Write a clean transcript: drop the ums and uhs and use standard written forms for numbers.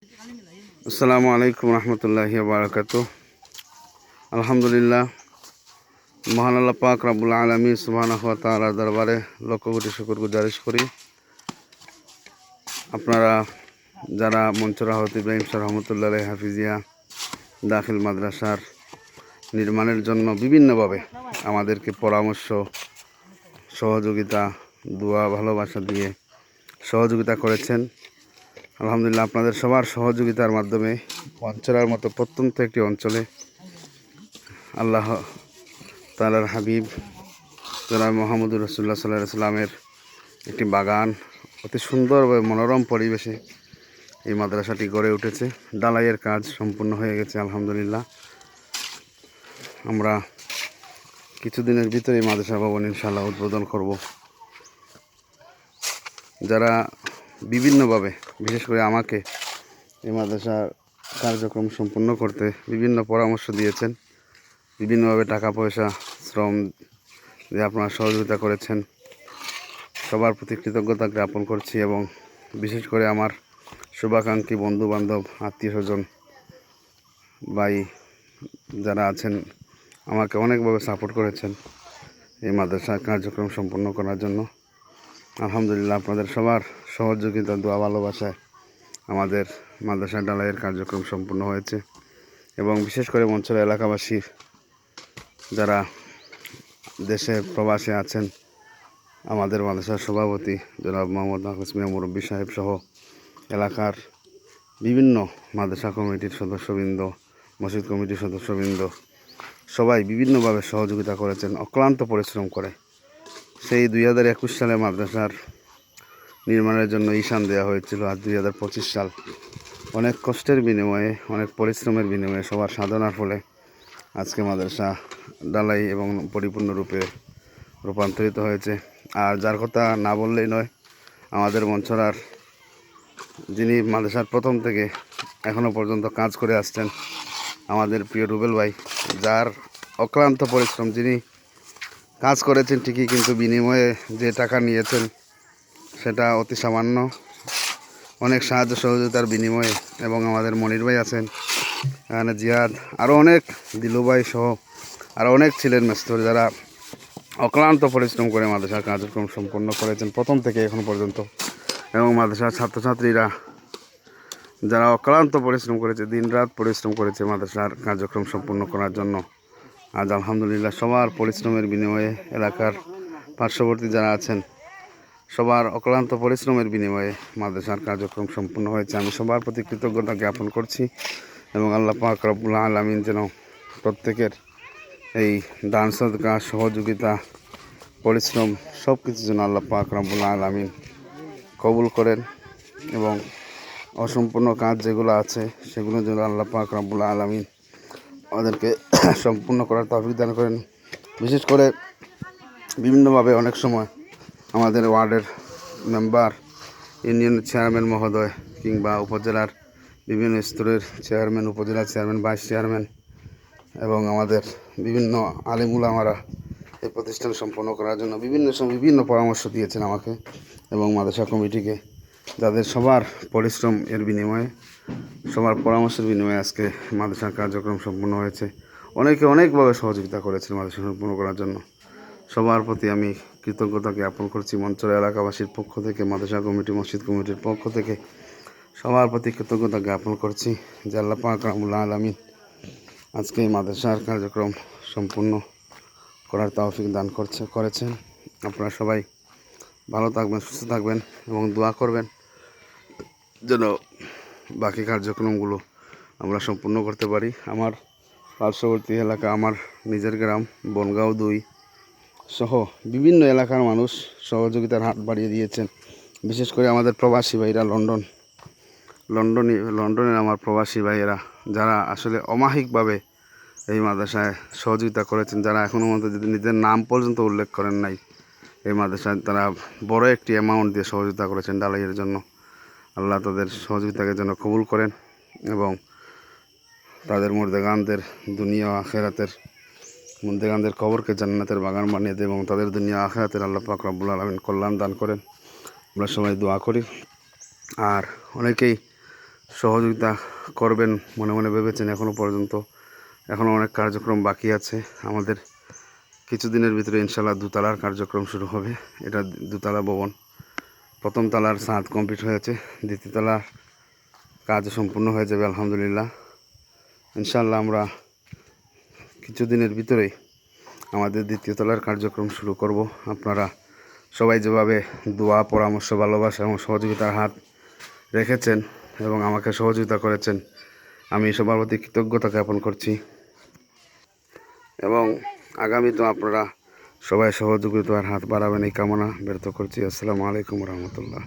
আসসালামু আলাইকুম রহমতুল্লাহি ওয়া বারাকাতুহু। আলহামদুলিল্লাহ, মহান আল্লাহ পাক রব্বুল আলামিন সুবহানাহু ওয়া তাআলার দরবারে লক্ষ কোটি শুকর গুজারিশ করি। আপনারা যারা মনসুর আহমদ ইব্রাহিম স্যার রহমতুল্লাহ আলাইহি হাফিজিয়া দাখিল মাদ্রাসার নির্মাণের জন্য বিভিন্নভাবে আমাদেরকে পরামর্শ, সহযোগিতা, দোয়া, ভালোবাসা দিয়ে সহযোগিতা করেছেন, আলহামদুলিল্লাহ আপনাদের সবার সহযোগিতার মাধ্যমে পঞ্চরার মতো প্রত্যন্ত একটি অঞ্চলে আল্লাহ তাআলার হাবিব জনাব মুহাম্মদুর রাসূলুল্লাহ সাল্লাল্লাহু আলাইহি সাল্লামের একটি বাগান, অতি সুন্দর ও মনোরম পরিবেশে এই মাদ্রাসাটি গড়ে উঠেছে। ঢালাইয়ের কাজ সম্পূর্ণ হয়ে গেছে আলহামদুলিল্লাহ। আমরা কিছুদিনের ভিতরে এই মাদ্রাসা ভবন ইনশাআল্লাহ উদ্বোধন করব। যারা বিভিন্নভাবে, বিশেষ করে আমাকে এই মাদ্রাসার কার্যক্রম সম্পন্ন করতে বিভিন্ন পরামর্শ দিয়েছেন, বিভিন্নভাবে টাকা পয়সা, শ্রম দিয়ে আপনারা সহযোগিতা করেছেন, সবার প্রতি কৃতজ্ঞতা জ্ঞাপন করছি। এবং বিশেষ করে আমার শুভাকাঙ্ক্ষী বন্ধুবান্ধব, আত্মীয় স্বজন, ভাই যারা আছেন, আমাকে অনেকভাবে সাপোর্ট করেছেন এই মাদ্রাসার কার্যক্রম সম্পন্ন করার জন্য। আলহামদুলিল্লাহ আপনাদের সবার সহযোগিতা, দোয়া, ভালোবাসায় আমাদের মাদ্রাসা ঢালাইয়ের কার্যক্রম সম্পূর্ণ হয়েছে। এবং বিশেষ করে মনসুরা এলাকাবাসীর যারা দেশে প্রবাসে আছেন, আমাদের মাদ্রাসার সভাপতি জনাব মোহাম্মদ নাফিস মিয়া মুরব্বী সাহেব সহ এলাকার বিভিন্ন মাদ্রাসা কমিটির সদস্যবৃন্দ, মসজিদ কমিটির সদস্যবৃন্দ সবাই বিভিন্নভাবে সহযোগিতা করেছেন অক্লান্ত পরিশ্রম করে। সেই 2021 সালে মাদ্রাসার নির্মাণের জন্য ঈশান দেওয়া হয়েছিল। আজ 2025 সাল, অনেক কষ্টের বিনিময়ে, অনেক পরিশ্রমের বিনিময়ে, সবার সাধনার ফলে আজকে মাদ্রাসা ঢালাই এবং পরিপূর্ণরূপে রূপান্তরিত হয়েছে। আর যার কথা না বললেই নয়, আমাদের মনসুরার যিনি মাদ্রাসার প্রথম থেকে এখনও পর্যন্ত কাজ করে আসছেন, আমাদের প্রিয় রুবেল ভাই, যার অক্লান্ত পরিশ্রম, যিনি কাজ করেছেন ঠিকই, কিন্তু বিনিময়ে যে টাকা নিয়েছেন সেটা অতি সামান্য, অনেক সাহায্য সহযোগিতার বিনিময়ে। এবং আমাদের মনির ভাই আছেন এখানে, জিয়াদ, আরও অনেক, দিলু ভাই সহ আরও অনেক ছিলেন মেস্তর, যারা অক্লান্ত পরিশ্রম করে মাদ্রাসার কার্যক্রম সম্পন্ন করেছেন প্রথম থেকে এখন পর্যন্ত। এবং মাদ্রাসার ছাত্রছাত্রীরা যারা অক্লান্ত পরিশ্রম করেছে, দিনরাত পরিশ্রম করেছে মাদ্রাসার কার্যক্রম সম্পন্ন করার জন্য। আজ আলহামদুলিল্লাহ সবার পরিশ্রমের বিনিময়ে, এলাকার পার্শ্ববর্তী যারা আছেন সবার অক্লান্ত পরিশ্রমের বিনিময়ে মাদ্রাসার কার্যক্রম সম্পূর্ণ হয়েছে। আমি সবার প্রতি কৃতজ্ঞতা জ্ঞাপন করছি এবং আল্লাহ পাক রব্বুল আলামিন যেন প্রত্যেকের এই দান সদকা, সহযোগিতা, পরিশ্রম সব কিছু যেন আল্লাহ পাক রব্বুল আলামিন কবুল করেন এবং অসম্পূর্ণ কাজ যেগুলো আছে সেগুলো যেন আল্লাহ পাক রব্বুল আলামিন আমাদেরকে সম্পূর্ণ করার তৌফিক দান করেন। বিশেষ করে বিভিন্নভাবে অনেক সময় আমাদের ওয়ার্ডের মেম্বার, ইউনিয়নের চেয়ারম্যান মহোদয় কিংবা উপজেলার বিভিন্ন স্তরের চেয়ারম্যান, উপজেলার চেয়ারম্যান, ভাইস চেয়ারম্যান এবং আমাদের বিভিন্ন আলিম উলামারা এই প্রতিষ্ঠান সম্পন্ন করার জন্য বিভিন্ন সময় বিভিন্ন পরামর্শ দিয়েছেন আমাকে এবং মাদ্রাসা কমিটিকে, যাদের সবার পরিশ্রম এর বিনিময়ে, সবার পরামর্শের বিনিময়ে আজকে মাদ্রাসার কার্যক্রম সম্পূর্ণ হয়েছে। অনেকে অনেকভাবে সহযোগিতা করেছেন মাদ্রাসা সম্পূর্ণ করার জন্য। সবার প্রতি আমি কৃতজ্ঞতা জ্ঞাপন করছি মনসুরা এলাকাবাসীর পক্ষ থেকে, মাদ্রাসা কমিটি, মসজিদ কমিটির পক্ষ থেকে সবার প্রতি কৃতজ্ঞতা জ্ঞাপন করছি যে আল্লাহ পাক রব্বুল আলামিন আজকে এই মাদ্রাসার কার্যক্রম সম্পূর্ণ করার তৌফিক দান করেছেন। আপনারা সবাই ভালো থাকবেন, সুস্থ থাকবেন এবং দোয়া করবেন যেন বাকি কার্যক্রমগুলো আমরা সম্পূর্ণ করতে পারি। আমার পার্শ্ববর্তী এলাকা, আমার নিজের গ্রাম বনগাঁও 2 সহ বিভিন্ন এলাকার মানুষ সহযোগিতার হাত বাড়িয়ে দিয়েছেন। বিশেষ করে আমাদের প্রবাসী ভাইরা লন্ডনের আমার প্রবাসী ভাইয়েরা, যারা আসলে অমায়িকভাবে এই মাদ্রাসায় সহযোগিতা করেছেন, যারা এখনও পর্যন্ত যদি নিজের নাম পর্যন্ত উল্লেখ করেন নাই এই মাদ্রাসায়, তারা বড় একটি অ্যামাউন্ট দিয়ে সহযোগিতা করেছেন ঢালাইয়ের জন্য। আল্লাহ তাদের সহযোগিতাকে যেন কবুল করেন এবং তাদের মুর্দেগানদের দুনিয়া আখেরাতের, মুর্দেগানদের কবরকে জান্নাতের বাগান বানিয়ে দেয় এবং তাদের দুনিয়া আখেরাতের আল্লাহ পাক রব্বুল আলামিন কল্যাণ দান করেন। আমরা সবাই দোয়া করি। আর অনেকেই সহযোগিতা করবেন মনে মনে ভেবেছেন এখনও পর্যন্ত। এখনও অনেক কার্যক্রম বাকি আছে আমাদের। কিছুদিনের ভিতরে ইনশাল্লাহ দোতলার কার্যক্রম শুরু হবে। এটা দোতলা ভবন। প্রথম তলার ছাদ কমপ্লিট হয়েছে, দ্বিতীয় তলার কাজ সম্পূর্ণ হয়ে যাবে আলহামদুলিল্লাহ। ইনশাল্লাহ আমরা কিছুদিনের ভিতরেই আমাদের দ্বিতীয় তলার কার্যক্রম শুরু করব। আপনারা সবাই যেভাবে দোয়া, পরামর্শ, ভালোবাসা এবং সহযোগিতার হাত রেখেছেন এবং আমাকে সহযোগিতা করেছেন, আমি সবার প্রতি কৃতজ্ঞতা জ্ঞাপন করছি। এবং আগামীতেও আপনারা সবাই সহযোগিতার হাত বাড়াবেন এই কামনা ব্যর্থ করছি। আসসালামু আলাইকুম রহমতুল্লাহ।